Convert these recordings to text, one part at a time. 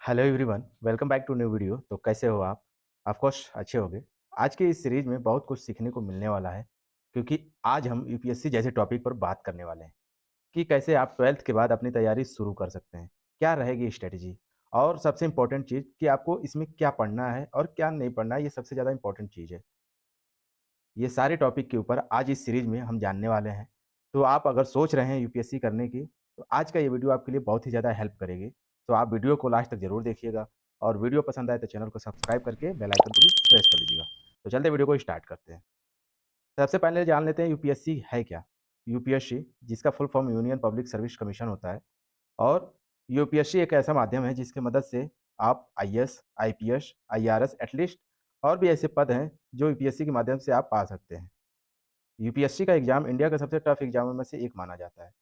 Hello everyone, welcome back to new video. तो कैसे हो आप? ऑफ कोर्स अच्छे होंगे। आज के इस सीरीज में बहुत कुछ सीखने को मिलने वाला है, क्योंकि आज हम यूपीएससी जैसे टॉपिक पर बात करने वाले हैं कि कैसे आप 12th के बाद अपनी तैयारी शुरू कर सकते हैं, क्या रहेगी स्ट्रेटजी, और सबसे इम्पोर्टेंट चीज़ कि आपको इसमें क्या पढ़ना है और क्या नहीं पढ़ना है। ये सबसे ज़्यादा इम्पोर्टेंट चीज़ है। ये सारे टॉपिक के ऊपर आज इस सीरीज में हम जानने वाले हैं। तो आप अगर सोच रहे हैं यूपीएससी करने की, तो आज का ये वीडियो आपके लिए बहुत ही ज़्यादा हेल्प करेगी। तो आप वीडियो को लास्ट तक ज़रूर देखिएगा, और वीडियो पसंद आए तो चैनल को सब्सक्राइब करके बेल आइकन को भी प्रेस कर लीजिएगा। तो चलते वीडियो को स्टार्ट करते हैं। सबसे पहले जान लेते हैं यूपीएससी है क्या। यूपीएससी, जिसका full form union public service commission होता है, और यूपीएससी एक ऐसा माध्यम है जिसकी मदद से आप आईएएस, आईपीएस, आईआरएस एटलीस्ट और भी ऐसे पद हैं जो यूपीएससी के माध्यम से आप पा सकते हैं। यूपीएससी का एग्ज़ाम इंडिया का सबसे टफ एग्ज़ामों में से एक माना जाता है।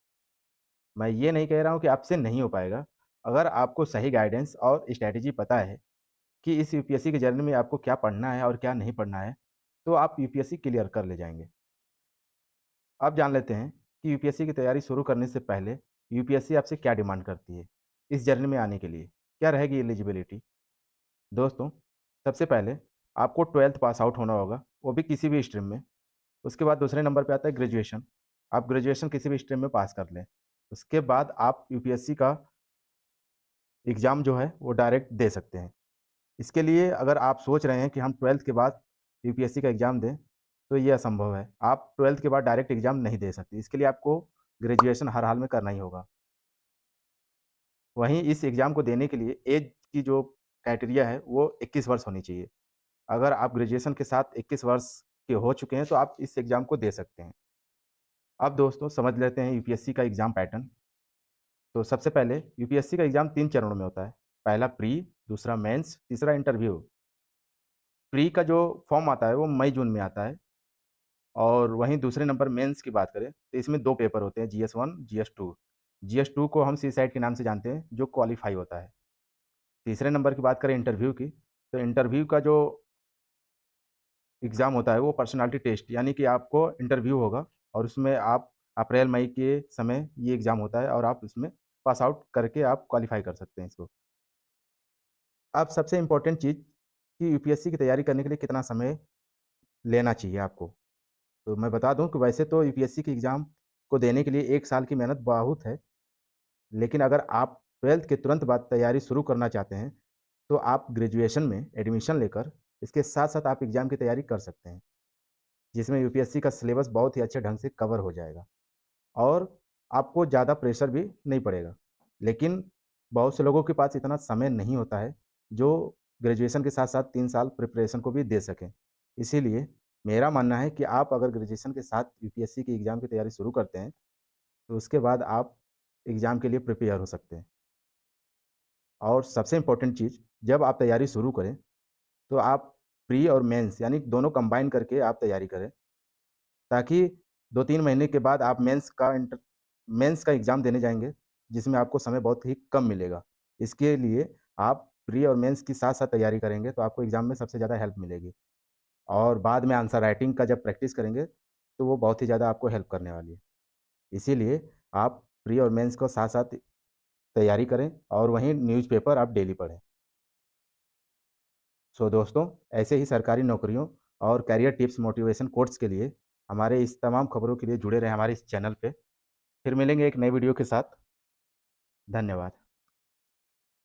मैं ये नहीं कह रहा हूँ कि आपसे नहीं हो पाएगा। अगर आपको सही गाइडेंस और स्ट्रैटेजी पता है कि इस यूपीएससी की जर्नी में आपको क्या पढ़ना है और क्या नहीं पढ़ना है, तो आप यूपीएससी क्लियर कर ले जाएँगे। अब जान लेते हैं कि यूपीएससी की तैयारी शुरू करने से पहले यूपीएससी आपसे क्या डिमांड करती है इस जर्नी में आने के लिए, क्या रहेगी एलिजिबिलिटी। दोस्तों, सबसे पहले आपको 12th पास आउट होना होगा, वो भी किसी भी स्ट्रीम में। उसके बाद दूसरे नंबर पे आता है ग्रेजुएशन। आप ग्रेजुएशन किसी भी स्ट्रीम में पास कर लें। उसके बाद आप यूपीएससी का एग्ज़ाम जो है वो डायरेक्ट दे सकते हैं। इसके लिए अगर आप सोच रहे हैं कि हम 12th के बाद यूपीएससी का एग्ज़ाम दें, तो ये असंभव है। आप 12th के बाद डायरेक्ट एग्ज़ाम नहीं दे सकते। इसके लिए आपको ग्रेजुएशन हर हाल में करना ही होगा। वहीं इस एग्ज़ाम को देने के लिए ऐज की जो क्राइटेरिया है वो 21 वर्ष होनी चाहिए। अगर आप ग्रेजुएशन के साथ 21 वर्ष के हो चुके हैं तो आप इस एग्ज़ाम को दे सकते हैं। अब दोस्तों समझ लेते हैं यूपीएससी का एग्ज़ाम पैटर्न। तो सबसे पहले यूपीएससी का एग्ज़ाम 3 चरणों में होता है। पहला प्री, दूसरा मेंस, तीसरा इंटरव्यू। प्री का जो फॉर्म आता है वो मई-जून में आता है, और वहीं दूसरे नंबर मेंस की बात करें तो इसमें 2 पेपर होते हैं, जीएस-1, जीएस-2। जीएस-2 को हम सी-सैट के नाम से जानते हैं, जो क्वालीफाई होता है। तीसरे नंबर की बात करें इंटरव्यू की, तो इंटरव्यू का जो एग्ज़ाम होता है वो पर्सनैलिटी टेस्ट, यानी कि आपको इंटरव्यू होगा, और उसमें आप अप्रैल-मई के समय ये एग्ज़ाम होता है, और आप इसमें पास आउट करके आप क्वालीफाई कर सकते हैं इसको। अब सबसे इम्पोर्टेंट चीज़ कि यूपीएससी की तैयारी करने के लिए कितना समय लेना चाहिए आपको। तो मैं बता दूँ कि वैसे तो यूपीएससी के एग्ज़ाम को देने के लिए 1 साल की मेहनत बहुत है, लेकिन अगर आप 12th के तुरंत बाद तैयारी शुरू करना चाहते हैं, तो आप ग्रेजुएशन में एडमिशन लेकर इसके साथ-साथ आप एग्ज़ाम की तैयारी कर सकते हैं, जिसमें यूपीएससी का सिलेबस बहुत ही अच्छे ढंग से कवर हो जाएगा, और आपको ज़्यादा प्रेशर भी नहीं पड़ेगा। लेकिन बहुत से लोगों के पास इतना समय नहीं होता है, जो ग्रेजुएशन के साथ-साथ 3 साल प्रिपरेशन को भी दे सकें। इसीलिए मेरा मानना है कि आप अगर ग्रेजुएशन के साथ यूपीएससी के एग्ज़ाम की तैयारी शुरू करते हैं, तो उसके बाद आप एग्ज़ाम के लिए प्रिपेयर हो सकते हैं। और सबसे इम्पोर्टेंट चीज़, जब आप तैयारी शुरू करें, तो आप प्री और मेंस यानी दोनों कंबाइन करके आप तैयारी करें, ताकि 2-3 महीने के बाद आप मेंस का एग्ज़ाम देने जाएँगे, जिसमें आपको समय बहुत ही कम मिलेगा। इसके लिए आप प्री और मेंस की साथ-साथ तैयारी करेंगे, तो आपको एग्ज़ाम में सबसे ज़्यादा हेल्प मिलेगी, और बाद में आंसर राइटिंग का जब प्रैक्टिस करेंगे, तो वो बहुत ही ज़्यादा आपको हेल्प करने वाली है। इसीलिए आप प्री और मेंस को साथ-साथ तैयारी करें, और वहीं न्यूज़पेपर आप डेली पढ़ें। सो दोस्तों, ऐसे ही सरकारी नौकरियों और करियर टिप्स मोटिवेशन कोट्स के लिए हमारे इस तमाम खबरों के लिए जुड़े रहें हमारे इस चैनल पे। फिर मिलेंगे एक नई वीडियो के साथ। धन्यवाद।